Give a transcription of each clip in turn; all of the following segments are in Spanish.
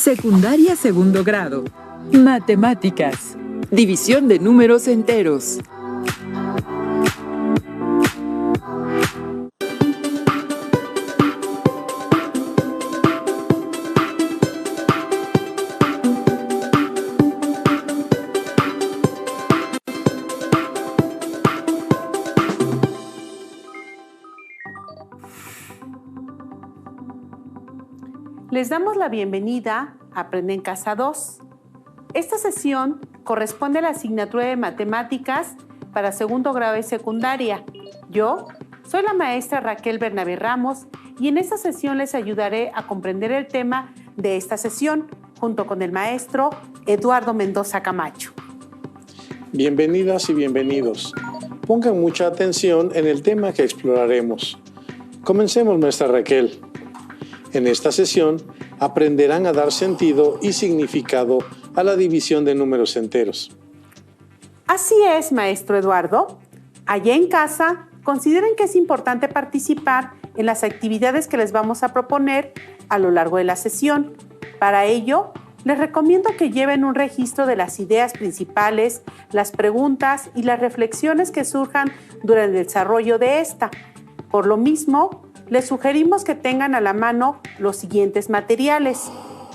Secundaria segundo grado. Matemáticas. División de números enteros. Les damos la bienvenida a Aprende en Casa 2. Esta sesión corresponde a la asignatura de Matemáticas para segundo grado de secundaria. Yo soy la maestra Raquel Bernabé Ramos y en esta sesión les ayudaré a comprender el tema de esta sesión junto con el maestro Eduardo Mendoza Camacho. Bienvenidas y bienvenidos. Pongan mucha atención en el tema que exploraremos. Comencemos, maestra Raquel. En esta sesión aprenderán a dar sentido y significado a la división de números enteros. Así es, maestro Eduardo. Allá en casa, consideren que es importante participar en las actividades que les vamos a proponer a lo largo de la sesión. Para ello, les recomiendo que lleven un registro de las ideas principales, las preguntas y las reflexiones que surjan durante el desarrollo de esta. Por lo mismo, les sugerimos que tengan a la mano los siguientes materiales: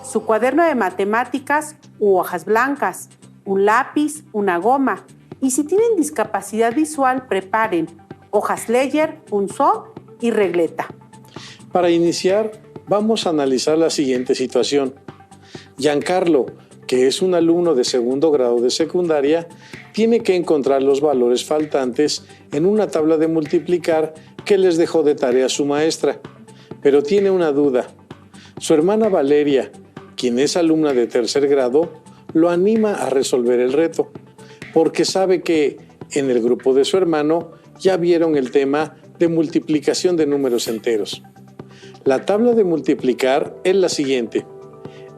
su cuaderno de matemáticas u hojas blancas, un lápiz, una goma, y si tienen discapacidad visual, preparen hojas Ledger, punzón y regleta. Para iniciar, vamos a analizar la siguiente situación. Giancarlo, que es un alumno de segundo grado de secundaria, tiene que encontrar los valores faltantes en una tabla de multiplicar que les dejó de tarea su maestra, pero tiene una duda. Su hermana Valeria, quien es alumna de tercer grado, lo anima a resolver el reto, porque sabe que en el grupo de su hermano ya vieron el tema de multiplicación de números enteros. La tabla de multiplicar es la siguiente.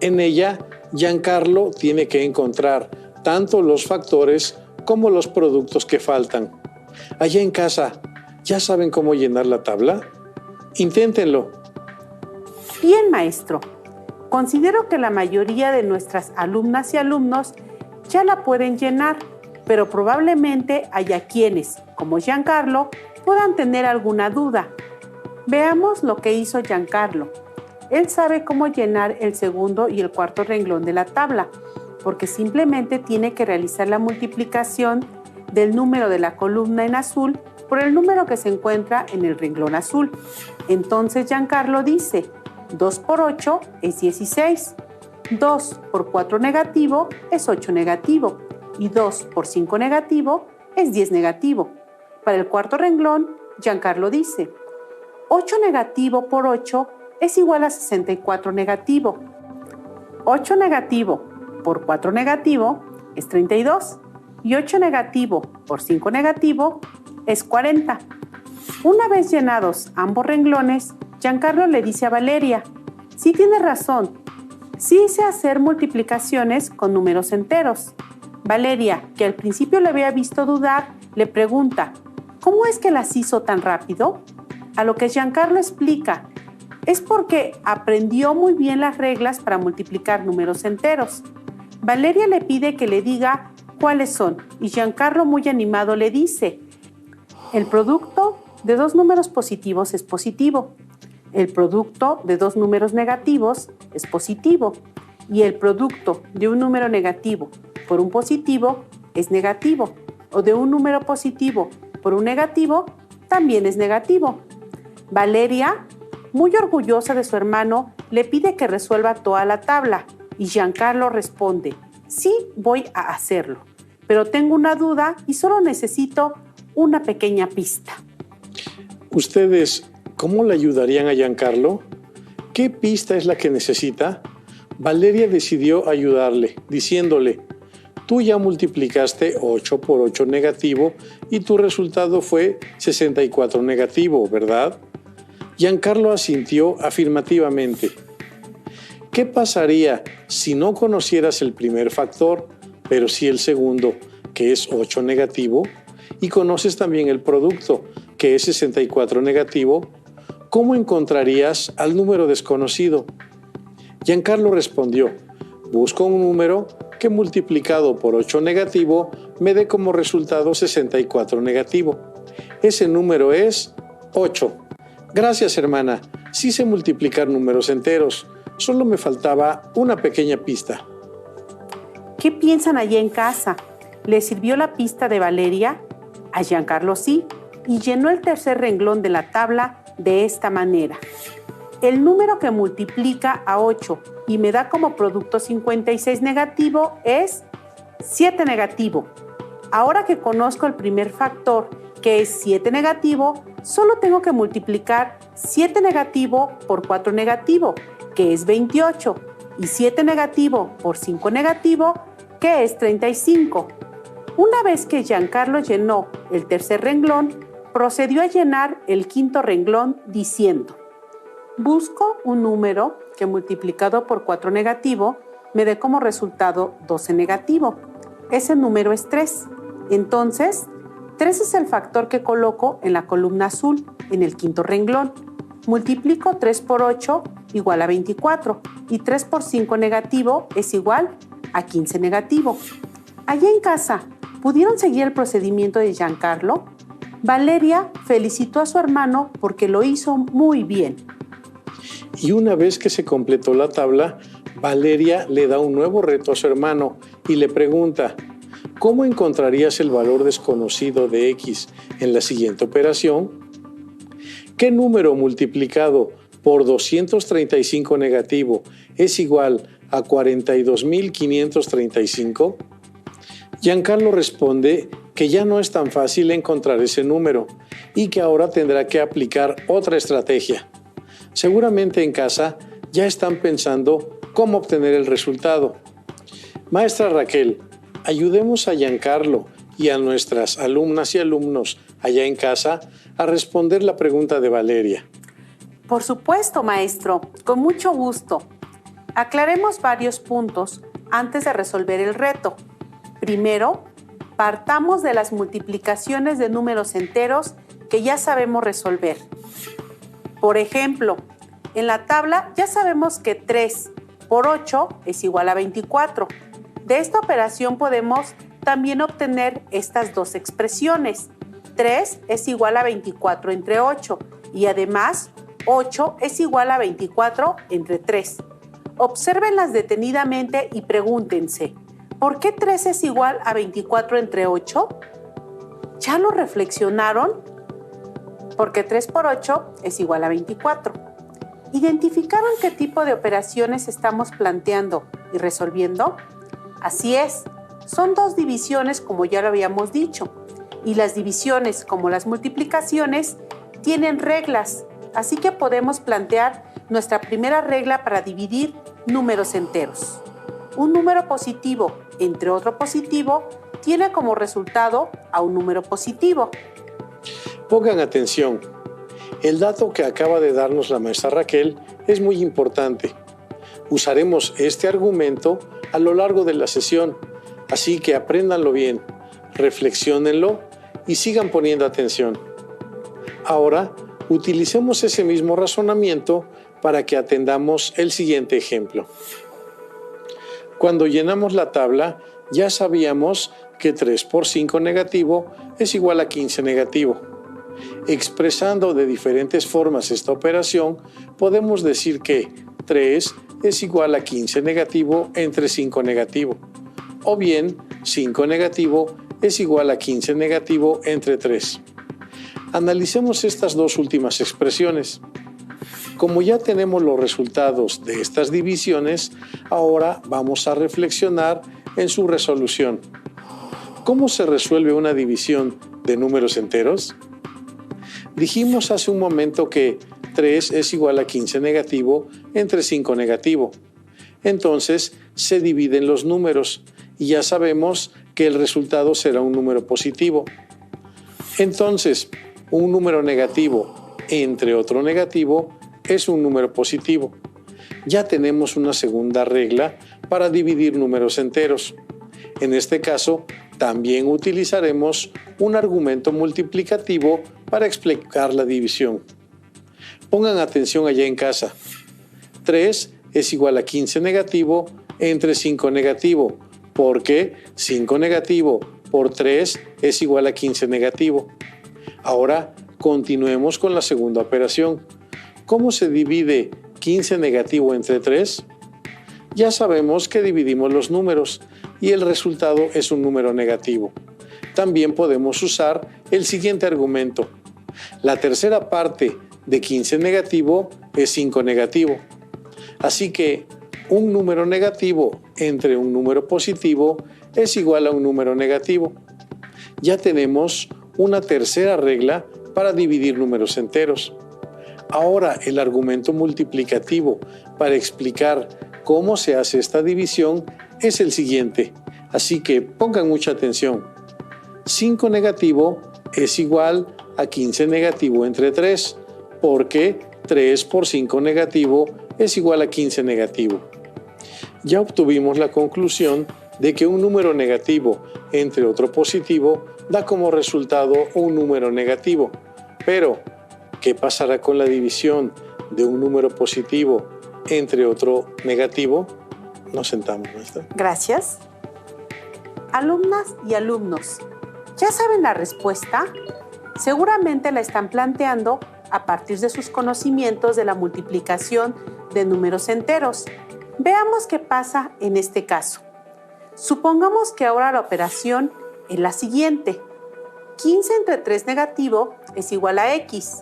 En ella, Giancarlo tiene que encontrar tanto los factores como los productos que faltan. Allá en casa, ¿ya saben cómo llenar la tabla? Inténtenlo. Bien, maestro. Considero que la mayoría de nuestras alumnas y alumnos ya la pueden llenar, pero probablemente haya quienes, como Giancarlo, puedan tener alguna duda. Veamos lo que hizo Giancarlo. Él sabe cómo llenar el segundo y el cuarto renglón de la tabla, porque simplemente tiene que realizar la multiplicación del número de la columna en azul por el número que se encuentra en el renglón azul. Entonces Giancarlo dice: 2 por 8 es 16, 2 por 4 negativo es 8 negativo y 2 por 5 negativo es 10 negativo. Para el cuarto renglón, Giancarlo dice: 8 negativo por 8 es igual a 64 negativo. 8 negativo por 4 negativo es 32 y 8 negativo por 5 negativo es 40. Una vez llenados ambos renglones, Giancarlo le dice a Valeria: sí tienes razón, sí sé hacer multiplicaciones con números enteros. Valeria, que al principio le había visto dudar, le pregunta: ¿cómo es que las hizo tan rápido? A lo que Giancarlo explica: es porque aprendió muy bien las reglas para multiplicar números enteros. Valeria le pide que le diga cuáles son y Giancarlo, muy animado, le dice: el producto de dos números positivos es positivo, el producto de dos números negativos es positivo y el producto de un número negativo por un positivo es negativo, o de un número positivo por un negativo también es negativo. Valeria, muy orgullosa de su hermano, le pide que resuelva toda la tabla y Giancarlo responde: sí, voy a hacerlo, pero tengo una duda y solo necesito una pequeña pista. ¿Ustedes cómo le ayudarían a Giancarlo? ¿Qué pista es la que necesita? Valeria decidió ayudarle, diciéndole: tú ya multiplicaste 8 por 8 negativo y tu resultado fue 64 negativo, ¿verdad? Giancarlo asintió afirmativamente. ¿Qué pasaría si no conocieras el primer factor, pero sí el segundo, que es 8 negativo, y conoces también el producto, que es 64 negativo? ¿Cómo encontrarías al número desconocido? Giancarlo respondió: busco un número que multiplicado por 8 negativo me dé como resultado 64 negativo. Ese número es 8. Gracias, hermana. Sí sé multiplicar números enteros. Solo me faltaba una pequeña pista. ¿Qué piensan allá en casa? ¿Le sirvió la pista de Valeria? A Giancarlo sí, y llenó el tercer renglón de la tabla de esta manera. El número que multiplica a 8 y me da como producto 56 negativo es 7 negativo. Ahora que conozco el primer factor, que es 7 negativo, solo tengo que multiplicar 7 negativo por 4 negativo, que es 28, y 7 negativo por 5 negativo, que es 35. Una vez que Giancarlo llenó el tercer renglón, procedió a llenar el quinto renglón diciendo: busco un número que multiplicado por 4 negativo me dé como resultado 12 negativo. Ese número es 3. Entonces, 3 es el factor que coloco en la columna azul, en el quinto renglón. Multiplico 3 por 8 igual a 24 y 3 por 5 negativo es igual a 15 negativo. Allá en casa, ¿pudieron seguir el procedimiento de Giancarlo? Valeria felicitó a su hermano porque lo hizo muy bien. Y una vez que se completó la tabla, Valeria le da un nuevo reto a su hermano y le pregunta: ¿cómo encontrarías el valor desconocido de X en la siguiente operación? ¿Qué número multiplicado por 235 negativo es igual a 42.535? Giancarlo responde que ya no es tan fácil encontrar ese número y que ahora tendrá que aplicar otra estrategia. Seguramente en casa ya están pensando cómo obtener el resultado. Maestra Raquel, ayudemos a Giancarlo y a nuestras alumnas y alumnos allá en casa a responder la pregunta de Valeria. Por supuesto, maestro, con mucho gusto. Aclaremos varios puntos antes de resolver el reto. Primero, partamos de las multiplicaciones de números enteros que ya sabemos resolver. Por ejemplo, en la tabla ya sabemos que 3 por 8 es igual a 24. De esta operación podemos también obtener estas dos expresiones. 3 es igual a 24 entre 8 y además 8 es igual a 24 entre 3. Obsérvenlas detenidamente y pregúntense: ¿por qué 3 es igual a 24 entre 8? ¿Ya lo reflexionaron? Porque 3 por 8 es igual a 24. ¿Identificaron qué tipo de operaciones estamos planteando y resolviendo? Así es, son dos divisiones como ya lo habíamos dicho, y las divisiones como las multiplicaciones tienen reglas, así que podemos plantear nuestra primera regla para dividir números enteros. Un número positivo entre otro positivo tiene como resultado a un número positivo. Pongan atención. El dato que acaba de darnos la maestra Raquel es muy importante. Usaremos este argumento a lo largo de la sesión, así que apréndanlo bien, reflexiónenlo y sigan poniendo atención. Ahora, utilicemos ese mismo razonamiento para que atendamos el siguiente ejemplo. Cuando llenamos la tabla, ya sabíamos que 3 por 5 negativo es igual a 15 negativo. Expresando de diferentes formas esta operación, podemos decir que 3 es igual a 15 negativo entre 5 negativo. O bien, 5 negativo es igual a 15 negativo entre 3. Analicemos estas dos últimas expresiones. Como ya tenemos los resultados de estas divisiones, ahora vamos a reflexionar en su resolución. ¿Cómo se resuelve una división de números enteros? Dijimos hace un momento que 3 es igual a 15 negativo entre 5 negativo. Entonces se dividen los números y ya sabemos que el resultado será un número positivo. Entonces, un número negativo entre otro negativo es un número positivo. Ya tenemos una segunda regla para dividir números enteros. En este caso, también utilizaremos un argumento multiplicativo para explicar la división. Pongan atención allá en casa. 3 es igual a 15 negativo entre 5 negativo, porque 5 negativo por 3 es igual a 15 negativo. Ahora continuemos con la segunda operación. ¿Cómo se divide 15 negativo entre 3? Ya sabemos que dividimos los números y el resultado es un número negativo. También podemos usar el siguiente argumento. La tercera parte de 15 negativo es 5 negativo. Así que un número negativo entre un número positivo es igual a un número negativo. Ya tenemos una tercera regla para dividir números enteros. Ahora el argumento multiplicativo para explicar cómo se hace esta división es el siguiente. Así que pongan mucha atención. 5 negativo es igual a 15 negativo entre 3, porque 3 por 5 negativo es igual a 15 negativo. Ya obtuvimos la conclusión de que un número negativo entre otro positivo da como resultado un número negativo. Pero, ¿qué pasará con la división de un número positivo entre otro negativo? Nos sentamos, maestra. Gracias. Alumnas y alumnos, ¿ya saben la respuesta? Seguramente la están planteando a partir de sus conocimientos de la multiplicación de números enteros. Veamos qué pasa en este caso. Supongamos que ahora la operación es la siguiente. 15 entre 3 negativo es igual a X.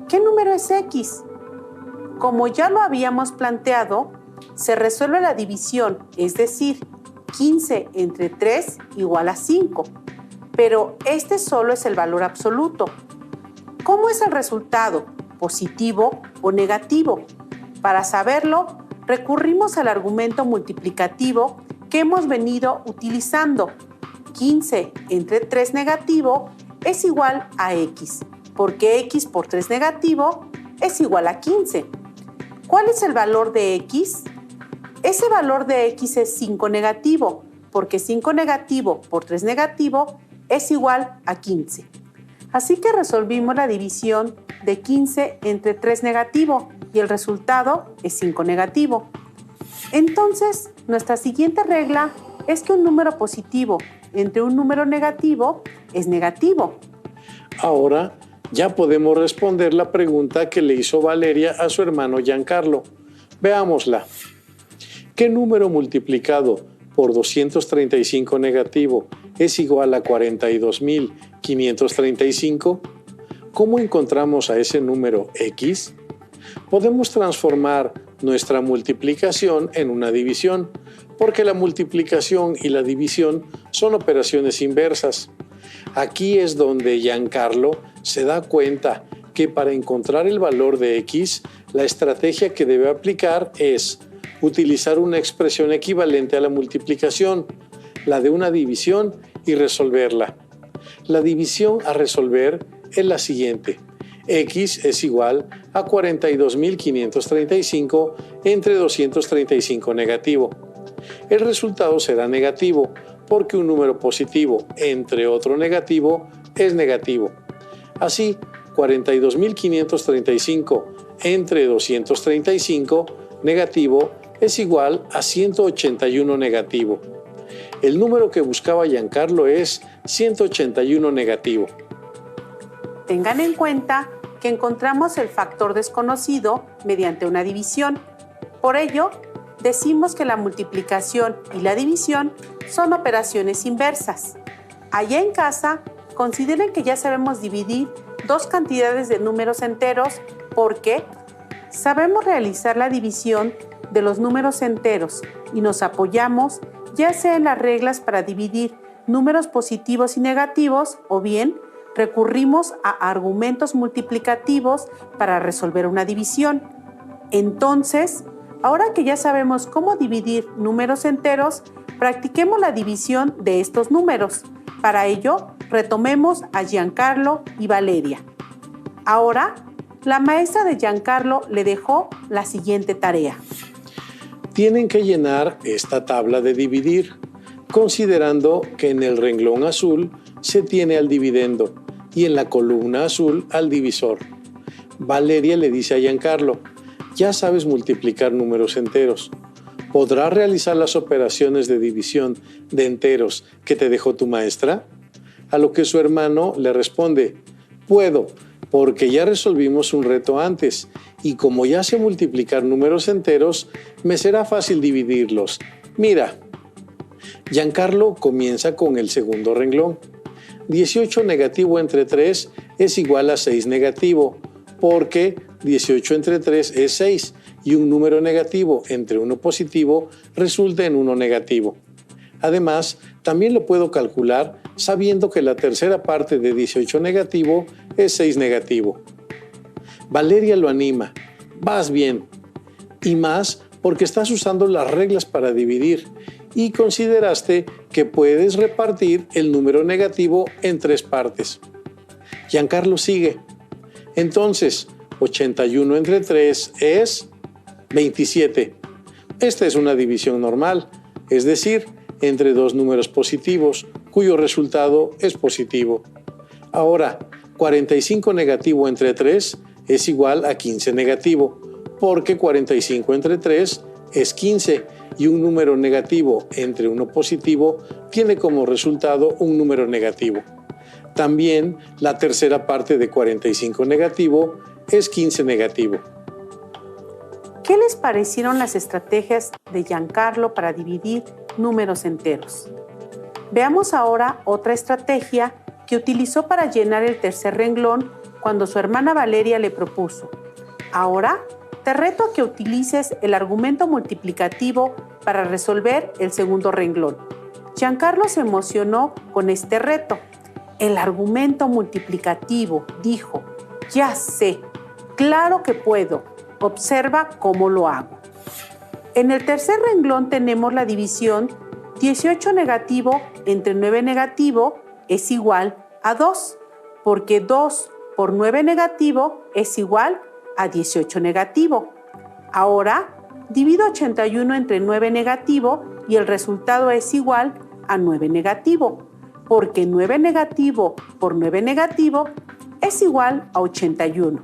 ¿Qué número es X? Como ya lo habíamos planteado, se resuelve la división, es decir, 15 entre 3 igual a 5. Pero este solo es el valor absoluto. ¿Cómo es el resultado? ¿Positivo o negativo? Para saberlo, recurrimos al argumento multiplicativo que hemos venido utilizando. 15 entre 3 negativo es igual a X, porque X por 3 negativo es igual a 15. ¿Cuál es el valor de X? Ese valor de X es 5 negativo, porque 5 negativo por 3 negativo es igual a 15. Así que resolvimos la división de 15 entre 3 negativo y el resultado es 5 negativo. Entonces, nuestra siguiente regla es que un número positivo entre un número negativo es negativo. Ahora ya podemos responder la pregunta que le hizo Valeria a su hermano Giancarlo. Veámosla. ¿Qué número multiplicado por 235 negativo es igual a 42.535? ¿Cómo encontramos a ese número X? Podemos transformar nuestra multiplicación en una división, porque la multiplicación y la división son operaciones inversas. Aquí es donde Giancarlo se da cuenta que para encontrar el valor de X, la estrategia que debe aplicar es utilizar una expresión equivalente a la multiplicación, la de una división, y resolverla. La división a resolver es la siguiente. X es igual a 42.535 entre 235 negativo. El resultado será negativo porque un número positivo entre otro negativo es negativo. Así, 42.535 entre 235 negativo es igual a 181 negativo. El número que buscaba Giancarlo es 181 negativo. Tengan en cuenta que encontramos el factor desconocido mediante una división. Por ello, decimos que la multiplicación y la división son operaciones inversas. Allá en casa, consideren que ya sabemos dividir dos cantidades de números enteros porque sabemos realizar la división de los números enteros y nos apoyamos ya sea en las reglas para dividir números positivos y negativos o bien recurrimos a argumentos multiplicativos para resolver una división. Entonces, ahora que ya sabemos cómo dividir números enteros, practiquemos la división de estos números. Para ello, retomemos a Giancarlo y Valeria. Ahora, la maestra de Giancarlo le dejó la siguiente tarea. Tienen que llenar esta tabla de dividir, considerando que en el renglón azul se tiene al dividendo y en la columna azul al divisor. Valeria le dice a Giancarlo: ya sabes multiplicar números enteros. ¿Podrás realizar las operaciones de división de enteros que te dejó tu maestra? A lo que su hermano le responde: puedo, porque ya resolvimos un reto antes, y como ya sé multiplicar números enteros, me será fácil dividirlos. Mira. Giancarlo comienza con el segundo renglón. 18 negativo entre 3 es igual a 6 negativo, porque 18 entre 3 es 6, y un número negativo entre uno positivo resulta en uno negativo. Además, también lo puedo calcular sabiendo que la tercera parte de 18 negativo es 6 negativo. Valeria lo anima: vas bien, y más porque estás usando las reglas para dividir y consideraste que puedes repartir el número negativo en 3 partes. Giancarlo sigue: entonces, 81 entre 3 es 27. Esta es una división normal, es decir, entre dos números positivos, cuyo resultado es positivo. Ahora, 45 negativo entre 3 es igual a 15 negativo, porque 45 entre 3 es 15, y un número negativo entre uno positivo tiene como resultado un número negativo. También la tercera parte de 45 negativo es 15 negativo. ¿Qué les parecieron las estrategias de Giancarlo para dividir números enteros? Veamos ahora otra estrategia que utilizó para llenar el tercer renglón cuando su hermana Valeria le propuso: ahora te reto a que utilices el argumento multiplicativo para resolver el segundo renglón. Giancarlo se emocionó con este reto. El argumento multiplicativo, dijo: ya sé, claro que puedo, observa cómo lo hago. En el tercer renglón tenemos la división 18 negativo entre 9 negativo es igual a 2, porque 2 por 9 negativo es igual a 18 negativo. Ahora, divido 81 entre 9 negativo y el resultado es igual a 9 negativo, porque 9 negativo por 9 negativo es igual a 81.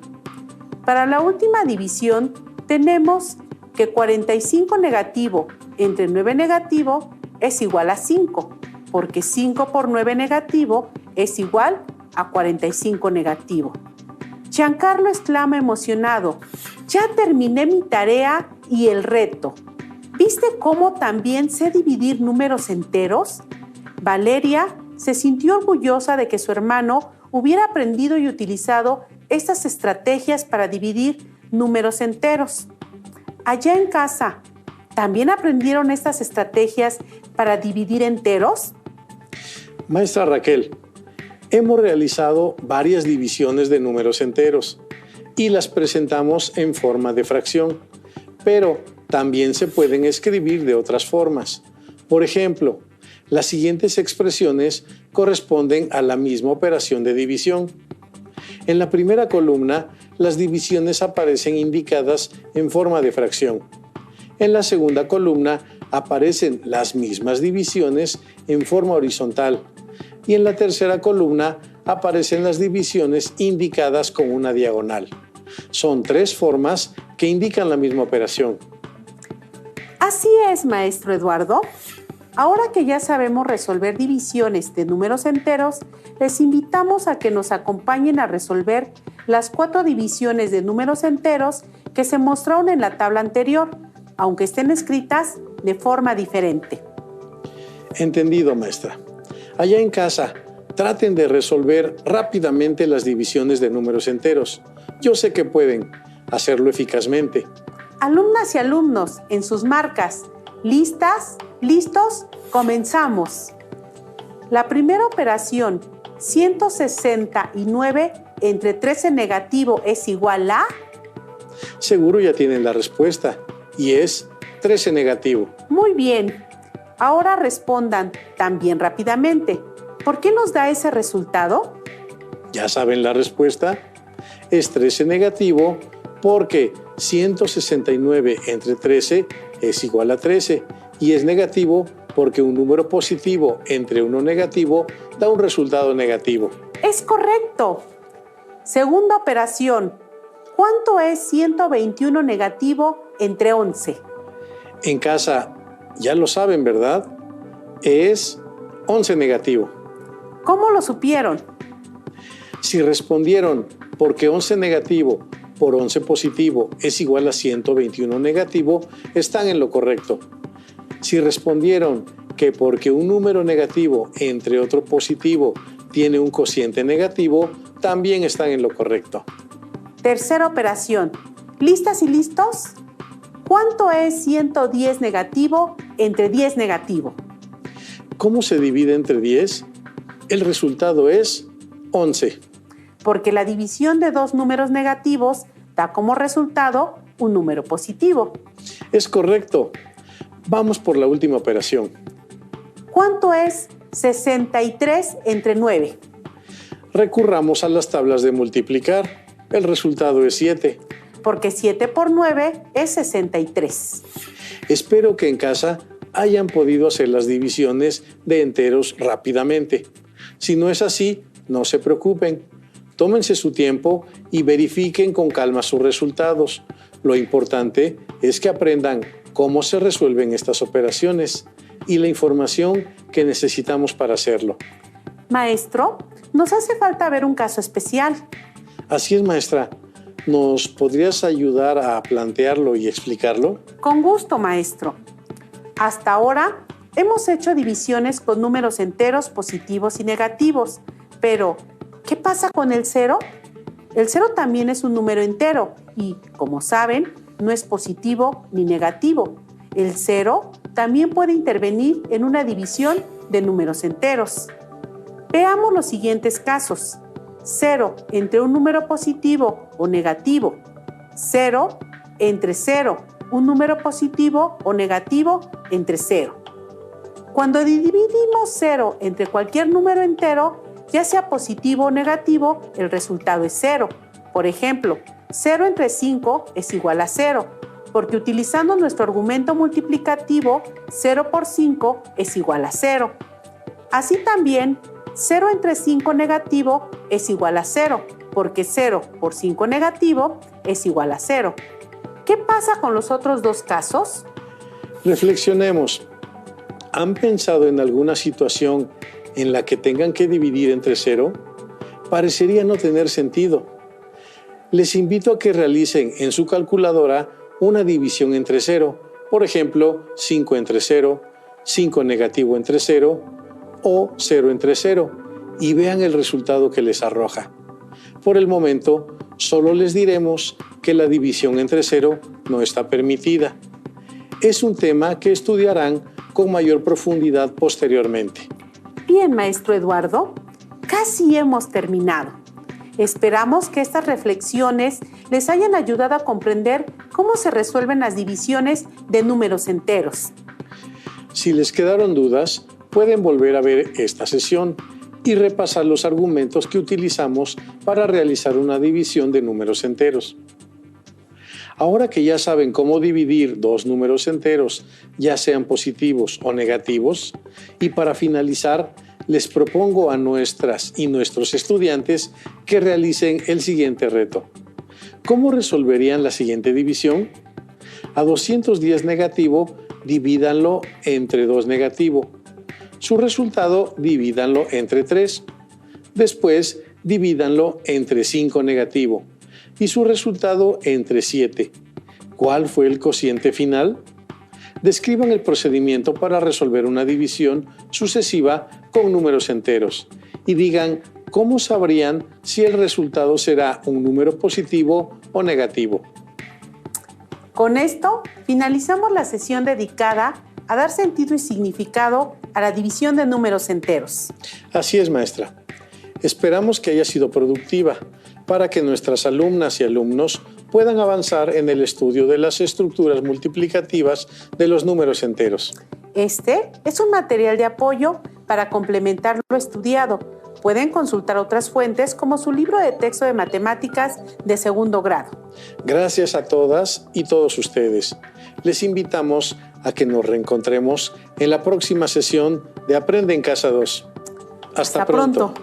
Para la última división, tenemos que 45 negativo entre 9 negativo es igual a 5, porque 5 por 9 negativo es igual a 45 negativo. Giancarlo exclama emocionado: ya terminé mi tarea y el reto. ¿Viste cómo también sé dividir números enteros? Valeria se sintió orgullosa de que su hermano hubiera aprendido y utilizado estas estrategias para dividir números enteros. Allá en casa, ¿también aprendieron estas estrategias para dividir enteros? Maestra Raquel, hemos realizado varias divisiones de números enteros y las presentamos en forma de fracción, pero también se pueden escribir de otras formas. Por ejemplo, las siguientes expresiones corresponden a la misma operación de división. En la primera columna, las divisiones aparecen indicadas en forma de fracción. En la segunda columna aparecen las mismas divisiones en forma horizontal. Y en la tercera columna aparecen las divisiones indicadas con una diagonal. Son 3 formas que indican la misma operación. Así es, maestro Eduardo. Ahora que ya sabemos resolver divisiones de números enteros, les invitamos a que nos acompañen a resolver las 4 divisiones de números enteros que se mostraron en la tabla anterior, aunque estén escritas de forma diferente. Entendido, maestra. Allá en casa, traten de resolver rápidamente las divisiones de números enteros. Yo sé que pueden hacerlo eficazmente. Alumnas y alumnos, en sus marcas, ¿listas? ¿Listos? Comenzamos. La primera operación, 169 entre 13 negativo es igual a... Seguro ya tienen la respuesta, y es 13 negativo. Muy bien. Ahora respondan también rápidamente. ¿Por qué nos da ese resultado? ¿Ya saben la respuesta? Es 13 negativo porque 169 entre 13 es igual a 13 y es negativo porque un número positivo entre uno negativo da un resultado negativo. Es correcto. Segunda operación, ¿Cuánto es 121 negativo entre 11? En casa ya lo saben, ¿verdad? Es 11 negativo. ¿Cómo lo supieron? Si respondieron porque 11 negativo por 11 positivo es igual a 121 negativo, están en lo correcto. Si respondieron que porque un número negativo entre otro positivo tiene un cociente negativo, también están en lo correcto. Tercera operación. ¿Listas y listos? ¿Cuánto es 110 negativo entre 10 negativo? ¿Cómo se divide entre 10? El resultado es 11. Porque la división de dos números negativos da como resultado un número positivo. Es correcto. Vamos por la última operación. ¿Cuánto es 63 entre 9? Recurramos a las tablas de multiplicar. El resultado es 7. Porque 7 por 9 es 63. Espero que en casa hayan podido hacer las divisiones de enteros rápidamente. Si no es así, no se preocupen. Tómense su tiempo y verifiquen con calma sus resultados. Lo importante es que aprendan cómo se resuelven estas operaciones y la información que necesitamos para hacerlo. Maestro, nos hace falta ver un caso especial. Así es, maestra. ¿Nos podrías ayudar a plantearlo y explicarlo? Con gusto, maestro. Hasta ahora hemos hecho divisiones con números enteros positivos y negativos, pero ¿qué pasa con el 0? El 0 también es un número entero y, como saben, no es positivo ni negativo. El 0 también puede intervenir en una división de números enteros. Veamos los siguientes casos. 0 entre un número positivo o negativo. 0 entre 0, un número positivo o negativo entre 0. Cuando dividimos 0 entre cualquier número entero, ya sea positivo o negativo, el resultado es 0. Por ejemplo, 0 entre 5 es igual a 0, porque utilizando nuestro argumento multiplicativo, 0 por 5 es igual a 0. Así también, 0 entre 5 negativo es igual a 0, porque 0 por 5 negativo es igual a 0. ¿Qué pasa con los otros dos casos? Reflexionemos. ¿Han pensado en alguna situación en la que tengan que dividir entre 0? Parecería no tener sentido. Les invito a que realicen en su calculadora una división entre 0. Por ejemplo, 5 entre 0, 5 negativo entre 0 o 0 entre 0 y vean el resultado que les arroja. Por el momento, solo les diremos que la división entre 0 no está permitida. Es un tema que estudiarán con mayor profundidad posteriormente. Bien, maestro Eduardo, casi hemos terminado. Esperamos que estas reflexiones les hayan ayudado a comprender cómo se resuelven las divisiones de números enteros. Si les quedaron dudas, pueden volver a ver esta sesión y repasar los argumentos que utilizamos para realizar una división de números enteros. Ahora que ya saben cómo dividir dos números enteros, ya sean positivos o negativos, y para finalizar, les propongo a nuestras y nuestros estudiantes que realicen el siguiente reto. ¿Cómo resolverían la siguiente división? A 210 negativo, divídanlo entre 2 negativo. Su resultado, divídanlo entre 3. Después, divídanlo entre 5 negativo. Y su resultado entre 7. ¿Cuál fue el cociente final? Describan el procedimiento para resolver una división sucesiva con números enteros y digan cómo sabrían si el resultado será un número positivo o negativo. Con esto, finalizamos la sesión dedicada a dar sentido y significado a la división de números enteros. Así es, maestra. Esperamos que haya sido productiva para que nuestras alumnas y alumnos puedan avanzar en el estudio de las estructuras multiplicativas de los números enteros. Este es un material de apoyo para complementar lo estudiado. Pueden consultar otras fuentes como su libro de texto de matemáticas de segundo grado. Gracias a todas y todos ustedes. Les invitamos a que nos reencontremos en la próxima sesión de Aprende en Casa 2. Hasta pronto.